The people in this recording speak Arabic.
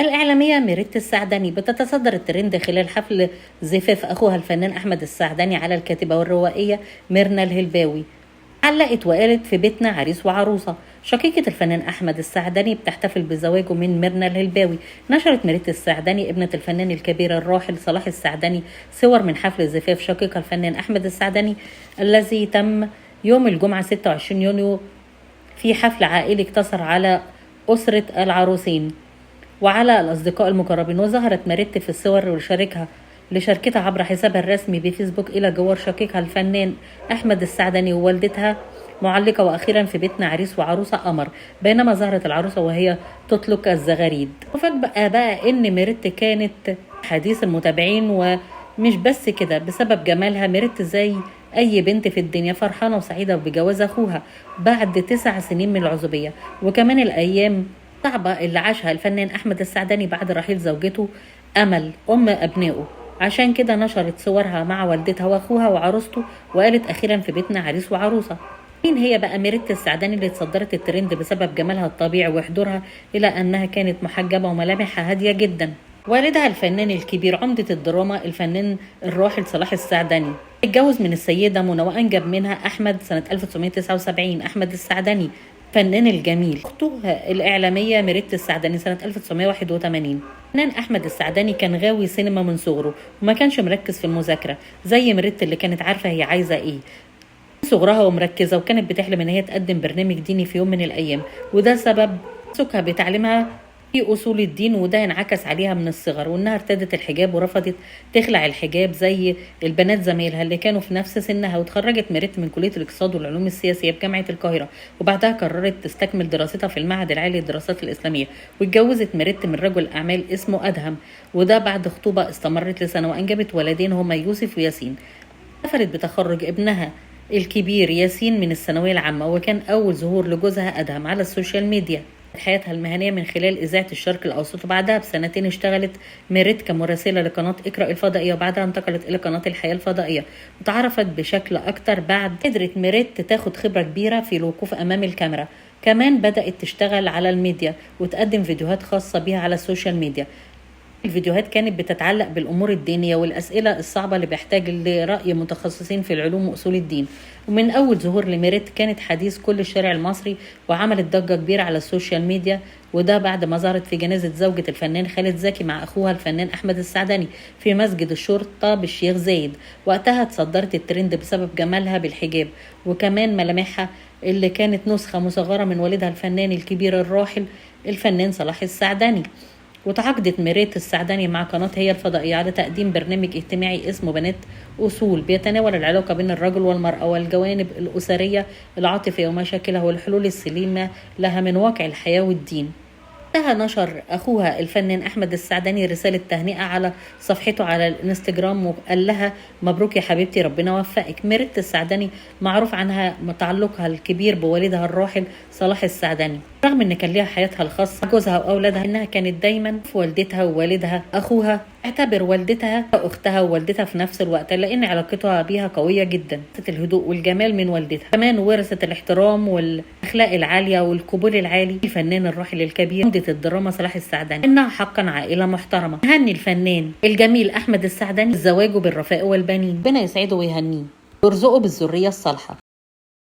الإعلامية ميريت السعدني بتتصدر الترند خلال حفل زفاف أخوها الفنان أحمد السعدني على الكاتبة والروائية ميرنا الهلباوي. علقت وقالت: في بيتنا عريس وعروسة. شقيقة الفنان أحمد السعدني بتحتفل بزواجه من ميرنا الهلباوي. نشرت ميريت السعدني ابنة الفنان الكبير الراحل صلاح السعدني صور من حفل زفاف شقيقها الفنان أحمد السعدني الذي تم يوم الجمعة 26 يونيو في حفل عائلي اقتصر على أسرة العروسين وعلى الأصدقاء المقربين. وظهرت ميريت في الصور لشاركتها عبر حسابها الرسمي بفيسبوك إلى جوار شقيقها الفنان أحمد السعدني ووالدتها معلقة: وأخيرا في بيتنا عريس وعروسة قمر. بينما ظهرت العروسة وهي تطلق الزغاريد. وفجأة بقى إن ميريت كانت حديث المتابعين، ومش بس كده، بسبب جمالها. ميريت زي أي بنت في الدنيا فرحانة وسعيدة بجواز أخوها بعد 9 سنين من العزوبية، وكمان الأيام صعبة اللي عاشها الفنان أحمد السعدني بعد رحيل زوجته أمل أم أبنائه. عشان كده نشرت صورها مع والدتها وأخوها وعروسته وقالت: أخيرا في بيتنا عريس وعروسة. مين هي بقى ميريت السعدني اللي اتصدرت الترند بسبب جمالها الطبيعي وحضورها إلى أنها كانت محجبة وملامحها هادية جدا؟ والدها الفنان الكبير عمدة الدراما الفنان الراحل صلاح السعدني اتجوز من السيدة منى وأنجب منها أحمد سنة 1979. أحمد السعدني فنان الجميل. أخته الإعلامية ميريت السعدني سنة 1981. فنان أحمد السعدني كان غاوي سينما من صغره وما كانش مركز في المذاكرة زي ميريت اللي كانت عارفة هي عايزة إيه صغرها ومركزة، وكانت بتحلم إن هي تقدم برنامج ديني في يوم من الأيام، وده سبب تمسكها بتعليمها في أصول الدين، وده انعكس عليها من الصغر، وإنها ارتدت الحجاب ورفضت تخلع الحجاب زي البنات زمايلها اللي كانوا في نفس سنها. وتخرجت ميريت من كلية الاقتصاد والعلوم السياسية بجامعة القاهرة، وبعدها قررت تستكمل دراستها في المعهد العالي للدراسات الإسلامية. واتجوزت ميريت من رجل أعمال اسمه أدهم، وده بعد خطوبة استمرت لسنة، وأنجبت ولدين هما يوسف وياسين. احتفلت بتخرج ابنها الكبير ياسين من الثانوية العامة، وكان أول ظهور لجوزها أدهم على السوشيال ميديا حياتها المهنية من خلال إذاعة الشرق الأوسط. وبعدها بسنتين اشتغلت ميريت كمراسلة لقناة اقرأ الفضائية، وبعدها انتقلت إلى قناة الحياة الفضائية وتعرفت بشكل أكتر. بعد قدرت ميريت تاخد خبرة كبيرة في الوقوف أمام الكاميرا. كمان بدأت تشتغل على الميديا وتقدم فيديوهات خاصة بها على السوشيال ميديا. الفيديوهات كانت بتتعلق بالأمور الدينية والأسئلة الصعبة اللي بيحتاج لرأي متخصصين في العلوم وأصول الدين. ومن أول ظهور لميريت كانت حديث كل الشارع المصري وعملت ضجة كبيرة على السوشيال ميديا، وده بعد ما ظهرت في جنازة زوجة الفنان خالد زكي مع أخوها الفنان أحمد السعدني في مسجد الشرطة بالشيخ زايد. وقتها تصدرت الترند بسبب جمالها بالحجاب وكمان ملامحها اللي كانت نسخة مصغرة من والدها الفنان الكبير الراحل الفنان صلاح السعدني. وتعاقدت ميريت السعدني مع قناة هي الفضائية على تقديم برنامج اجتماعي اسمه بنات أصول، بيتناول العلاقة بين الرجل والمرأة والجوانب الأسرية العاطفية ومشاكلها والحلول السليمة لها من واقع الحياة والدين. وقتها نشر أخوها الفنان أحمد السعدني رسالة تهنئة على صفحته على الانستجرام وقال لها: مبروك يا حبيبتي، ربنا وفقك. ميريت السعدني معروف عنها تعلقها الكبير بوالدها الراحل صلاح السعدني، رغم ان كان ليها حياتها الخاصة جوزها واولادها، انها كانت دايما في والدتها ووالدها. اخوها اعتبر والدتها اختها ووالدتها في نفس الوقت، لان علاقتها بيها قوية جدا. ورثت الهدوء والجمال من والدتها، كمان ورثت الاحترام والاخلاق العالية والقبول العالي. الفنان الراحل الكبير عمدة الدراما صلاح السعدني انها حقا عائلة محترمة. هني الفنان الجميل احمد السعدني زواجه بالرفاق والبنين، ربنا يسعده ويهنيه ويرزقه بالذرية الصالحة.